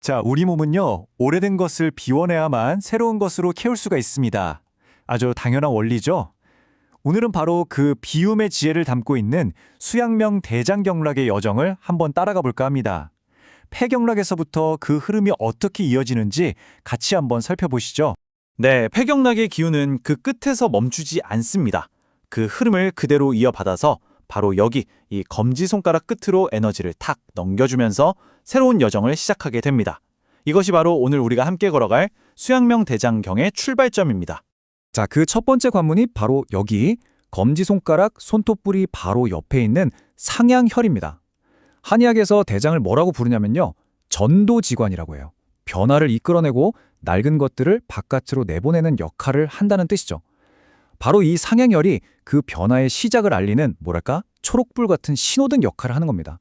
자, 우리 몸은요, 오래된 것을 비워내야만 새로운 것으로 캐올 수가 있습니다. 아주 당연한 원리죠? 오늘은 바로 그 비움의 지혜를 담고 있는 수양명 대장경락의 여정을 한번 따라가 볼까 합니다. 폐경락에서부터 그 흐름이 어떻게 이어지는지 같이 한번 살펴보시죠. 네, 폐경락의 기운은 그 끝에서 멈추지 않습니다. 그 흐름을 그대로 이어받아서 바로 여기 이 검지손가락 끝으로 에너지를 탁 넘겨주면서 새로운 여정을 시작하게 됩니다. 이것이 바로 오늘 우리가 함께 걸어갈 수양명 대장경의 출발점입니다. 자, 그 첫 번째 관문이 바로 여기 검지손가락 손톱뿌리 바로 옆에 있는 상양혈입니다. 한의학에서 대장을 뭐라고 부르냐면요. 전도지관이라고 해요. 변화를 이끌어내고 낡은 것들을 바깥으로 내보내는 역할을 한다는 뜻이죠. 바로 이 상양혈이 그 변화의 시작을 알리는 뭐랄까 초록불 같은 신호등 역할을 하는 겁니다.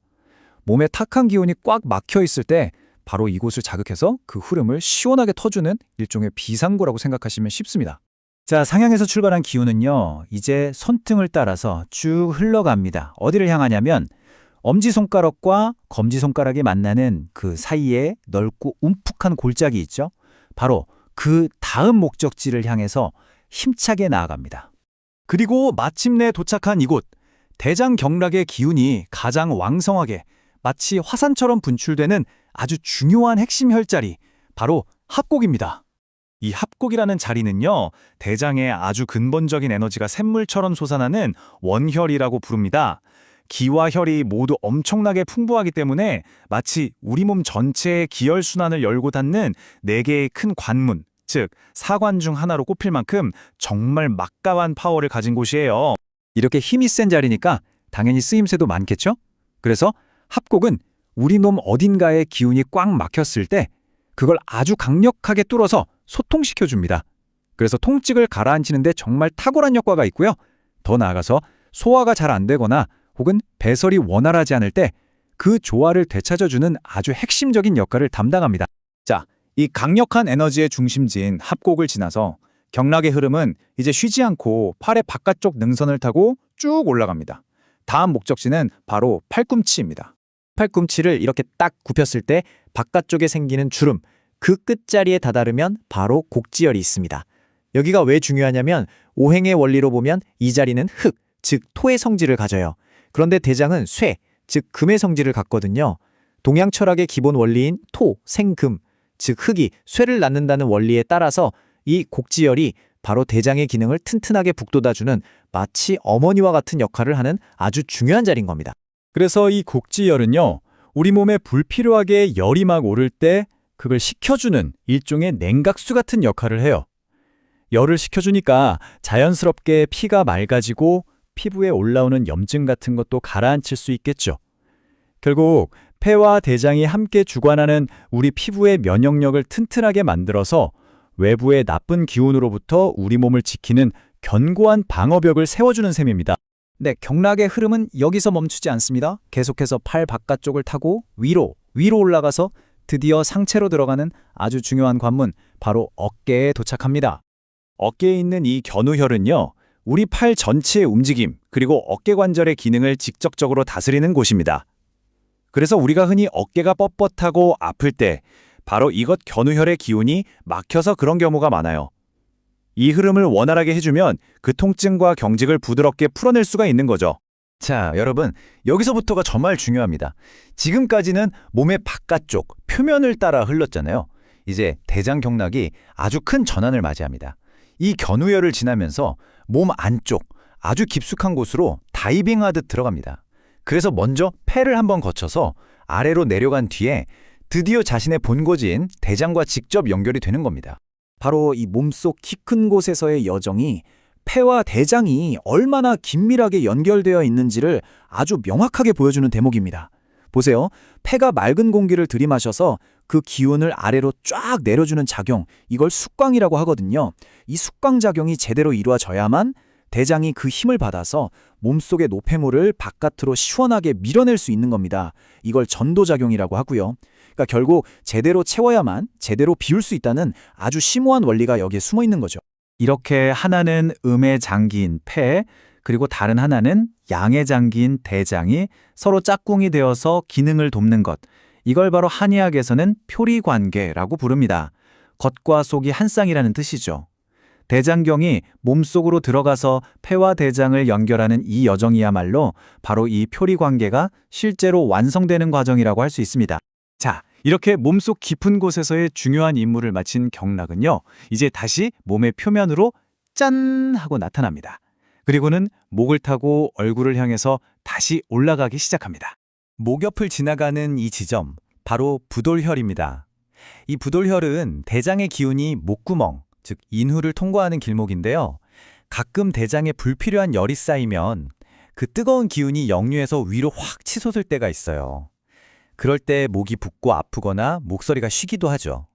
몸에 탁한 기운이 꽉 막혀 있을 때 바로 이곳을 자극해서 그 흐름을 시원하게 터주는 일종의 비상구라고 생각하시면 쉽습니다. 자, 상향에서 출발한 기운은요, 이제 손등을 따라서 쭉 흘러갑니다. 어디를 향하냐면 엄지손가락과 검지손가락이 만나는 그 사이에 넓고 움푹한 골짜기 있죠? 바로 그 다음 목적지를 향해서 힘차게 나아갑니다. 그리고 마침내 도착한 이곳, 대장경락의 기운이 가장 왕성하게 마치 화산처럼 분출되는 아주 중요한 핵심 혈자리, 바로 합곡입니다. 이 합곡이라는 자리는요, 대장의 아주 근본적인 에너지가 샘물처럼 솟아나는 원혈이라고 부릅니다. 기와 혈이 모두 엄청나게 풍부하기 때문에 마치 우리 몸 전체의 기혈순환을 열고 닫는 4개의 큰 관문, 즉 사관 중 하나로 꼽힐 만큼 정말 막강한 파워를 가진 곳이에요. 이렇게 힘이 센 자리니까 당연히 쓰임새도 많겠죠? 그래서 합곡은 우리 몸 어딘가에 기운이 꽉 막혔을 때 그걸 아주 강력하게 뚫어서 소통시켜줍니다. 그래서 통증을 가라앉히는데 정말 탁월한 효과가 있고요. 더 나아가서 소화가 잘 안 되거나 혹은 배설이 원활하지 않을 때 그 조화를 되찾아주는 아주 핵심적인 역할을 담당합니다. 자, 이 강력한 에너지의 중심지인 합곡을 지나서 경락의 흐름은 이제 쉬지 않고 팔의 바깥쪽 능선을 타고 쭉 올라갑니다. 다음 목적지는 바로 팔꿈치입니다. 팔꿈치를 이렇게 딱 굽혔을 때 바깥쪽에 생기는 주름, 그 끝자리에 다다르면 바로 곡지혈이 있습니다. 여기가 왜 중요하냐면 오행의 원리로 보면 이 자리는 흙, 즉 토의 성질을 가져요. 그런데 대장은 쇠, 즉 금의 성질을 갖거든요. 동양 철학의 기본 원리인 토, 생, 금, 즉 흙이 쇠를 낳는다는 원리에 따라서 이 곡지혈이 바로 대장의 기능을 튼튼하게 북돋아주는 마치 어머니와 같은 역할을 하는 아주 중요한 자리인 겁니다. 그래서 이 곡지열은요, 우리 몸에 불필요하게 열이 막 오를 때 그걸 식혀주는 일종의 냉각수 같은 역할을 해요. 열을 식혀주니까 자연스럽게 피가 맑아지고 피부에 올라오는 염증 같은 것도 가라앉힐 수 있겠죠. 결국 폐와 대장이 함께 주관하는 우리 피부의 면역력을 튼튼하게 만들어서 외부의 나쁜 기운으로부터 우리 몸을 지키는 견고한 방어벽을 세워주는 셈입니다. 네, 경락의 흐름은 여기서 멈추지 않습니다. 계속해서 팔 바깥쪽을 타고 위로 올라가서 드디어 상체로 들어가는 아주 중요한 관문, 바로 어깨에 도착합니다. 어깨에 있는 이 견우혈은요, 우리 팔 전체의 움직임, 그리고 어깨 관절의 기능을 직접적으로 다스리는 곳입니다. 그래서 우리가 흔히 어깨가 뻣뻣하고 아플 때 바로 이것 견우혈의 기운이 막혀서 그런 경우가 많아요. 이 흐름을 원활하게 해주면 그 통증과 경직을 부드럽게 풀어낼 수가 있는 거죠. 자, 여러분, 여기서부터가 정말 중요합니다. 지금까지는 몸의 바깥쪽, 표면을 따라 흘렀잖아요. 이제 대장경락이 아주 큰 전환을 맞이합니다. 이 견우혈을 지나면서 몸 안쪽, 아주 깊숙한 곳으로 다이빙하듯 들어갑니다. 그래서 먼저 폐를 한번 거쳐서 아래로 내려간 뒤에 드디어 자신의 본거지인 대장과 직접 연결이 되는 겁니다. 바로 이 몸속 키 큰 곳에서의 여정이 폐와 대장이 얼마나 긴밀하게 연결되어 있는지를 아주 명확하게 보여주는 대목입니다. 보세요. 폐가 맑은 공기를 들이마셔서 그 기운을 아래로 쫙 내려주는 작용, 이걸 숙광이라고 하거든요. 이 숙광작용이 제대로 이루어져야만 대장이 그 힘을 받아서 몸속의 노폐물을 바깥으로 시원하게 밀어낼 수 있는 겁니다. 이걸 전도작용이라고 하고요. 그러니까 결국 제대로 채워야만 제대로 비울 수 있다는 아주 심오한 원리가 여기에 숨어 있는 거죠. 이렇게 하나는 음의 장기인 폐, 그리고 다른 하나는 양의 장기인 대장이 서로 짝꿍이 되어서 기능을 돕는 것. 이걸 바로 한의학에서는 표리관계라고 부릅니다. 겉과 속이 한 쌍이라는 뜻이죠. 대장경이 몸속으로 들어가서 폐와 대장을 연결하는 이 여정이야말로 바로 이 표리관계가 실제로 완성되는 과정이라고 할 수 있습니다. 자, 이렇게 몸속 깊은 곳에서의 중요한 임무를 마친 경락은요, 이제 다시 몸의 표면으로 짠 하고 나타납니다. 그리고는 목을 타고 얼굴을 향해서 다시 올라가기 시작합니다. 목 옆을 지나가는 이 지점, 바로 부돌혈입니다. 이 부돌혈은 대장의 기운이 목구멍, 즉 인후를 통과하는 길목인데요. 가끔 대장에 불필요한 열이 쌓이면 그 뜨거운 기운이 역류해서 위로 확 치솟을 때가 있어요. 그럴 때 목이 붓고 아프거나 목소리가 쉬기도 하죠.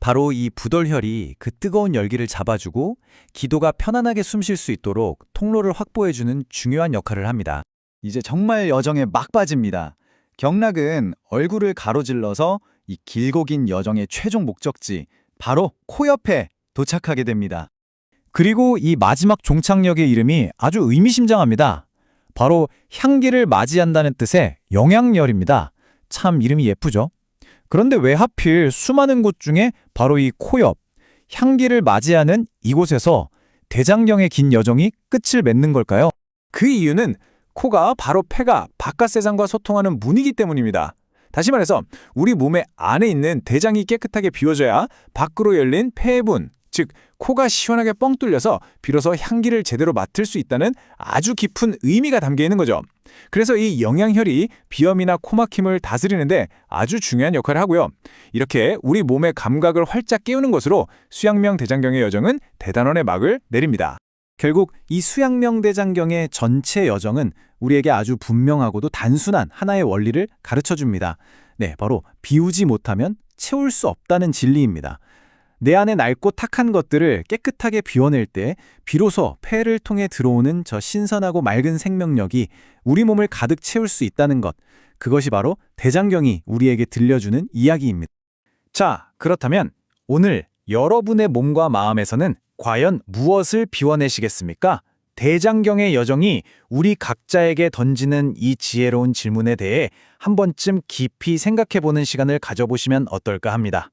바로 이 부돌혈이 그 뜨거운 열기를 잡아주고 기도가 편안하게 숨 쉴 수 있도록 통로를 확보해주는 중요한 역할을 합니다. 이제 정말 여정에 막바지입니다. 경락은 얼굴을 가로질러서 이 길고 긴 여정의 최종 목적지, 바로 코 옆에 도착하게 됩니다. 그리고 이 마지막 종착역의 이름이 아주 의미심장합니다. 바로 향기를 맞이한다는 뜻의 영양열입니다. 참 이름이 예쁘죠? 그런데 왜 하필 수많은 곳 중에 바로 이 코 옆, 향기를 맞이하는 이곳에서 대장경의 긴 여정이 끝을 맺는 걸까요? 그 이유는 코가 바로 폐가 바깥 세상과 소통하는 문이기 때문입니다. 다시 말해서 우리 몸의 안에 있는 대장이 깨끗하게 비워져야 밖으로 열린 폐분, 즉 코가 시원하게 뻥 뚫려서 비로소 향기를 제대로 맡을 수 있다는 아주 깊은 의미가 담겨 있는 거죠. 그래서 이 영양혈이 비염이나 코막힘을 다스리는데 아주 중요한 역할을 하고요. 이렇게 우리 몸의 감각을 활짝 깨우는 것으로 수양명 대장경의 여정은 대단원의 막을 내립니다. 결국 이 수양명 대장경의 전체 여정은 우리에게 아주 분명하고도 단순한 하나의 원리를 가르쳐줍니다. 네, 바로 비우지 못하면 채울 수 없다는 진리입니다. 내 안에 낡고 탁한 것들을 깨끗하게 비워낼 때 비로소 폐를 통해 들어오는 저 신선하고 맑은 생명력이 우리 몸을 가득 채울 수 있다는 것, 그것이 바로 대장경이 우리에게 들려주는 이야기입니다. 자, 그렇다면 오늘 여러분의 몸과 마음에서는 과연 무엇을 비워내시겠습니까? 대장경의 여정이 우리 각자에게 던지는 이 지혜로운 질문에 대해 한 번쯤 깊이 생각해보는 시간을 가져보시면 어떨까 합니다.